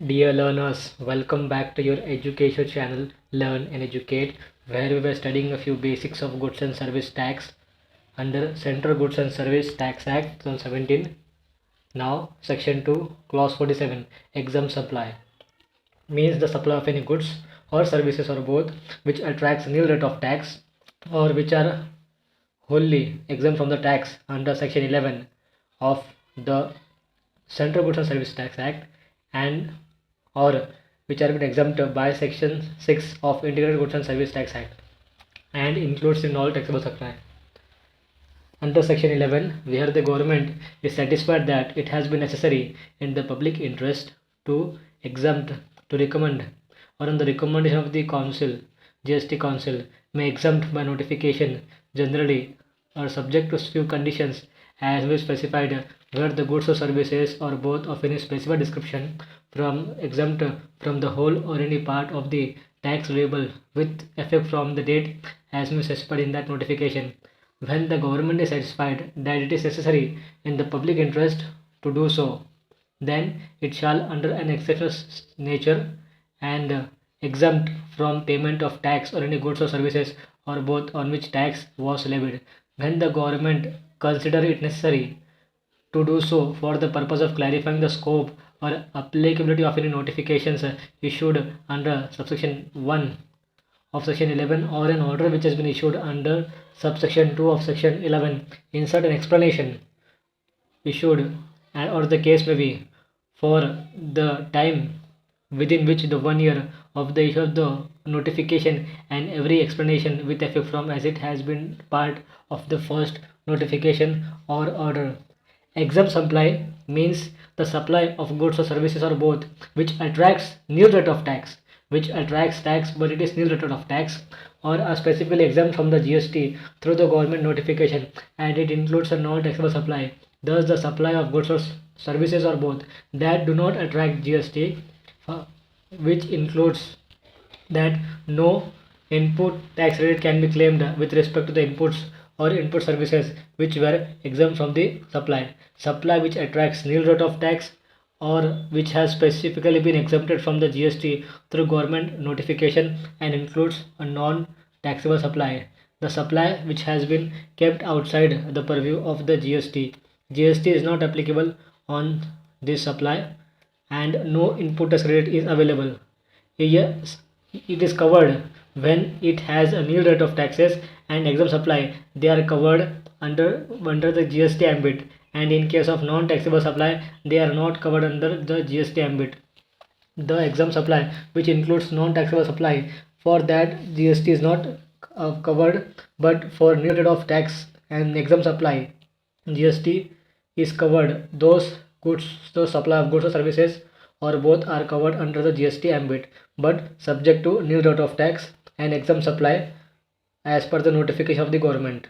Dear learners, welcome back to your education channel Learn and Educate, where we were studying a few basics of goods and service tax under Central Goods and Service Tax Act 2017. Now, Section 2, Clause 47, Exempt Supply means the supply of any goods or services or both which attracts nil rate of tax or which are wholly exempt from the tax under Section 11 of the Central Goods and Service Tax Act and or which are been exempt by Section 6 of Integrated Goods and Service Tax Act and includes in all taxable supply. Under Section 11, where the government is satisfied that it has been necessary in the public interest to exempt, to recommend, or on the recommendation of the Council, GST Council, may exempt by notification generally or subject to few conditions as we specified where the goods or services or both of any specified description from exempt from the whole or any part of the tax liable with effect from the date as we specified in that notification. When the government is satisfied that it is necessary in the public interest to do so, then it shall under an exceptional nature and exempt from payment of tax or any goods or services or both on which tax was levied. When the government consider it necessary to do so for the purpose of clarifying the scope or applicability of any notifications issued under subsection 1 of section 11 or an order which has been issued under subsection 2 of section 11, insert an explanation issued or the case may be for the time within which the 1 year of the issue of the notification and every explanation with effect from as it has been part of the first notification or order. Exempt supply means the supply of goods or services or both which attracts nil rate of tax, which attracts tax but it is nil rate of tax, or are specifically exempt from the GST through the government notification, and it includes a non-taxable supply. Thus, the supply of goods or services or both that do not attract GST, which includes that no input tax credit can be claimed with respect to the inputs or input services which were exempt from the supply which attracts nil rate of tax or which has specifically been exempted from the GST through government notification and includes a non-taxable supply, the supply which has been kept outside the purview of the GST. GST is not applicable on this supply and no input tax credit is available. Yes, it is covered when it has a nil rate of taxes, and exempt supply they are covered under the GST ambit, and in case of non-taxable supply they are not covered under the GST ambit. The exempt supply which includes non-taxable supply, for that GST is not covered, but for nil rate of tax and exempt supply GST is covered. Those supply of goods or services or both are covered under the GST ambit but subject to nil rate of tax and exempt supply as per the notification of the government.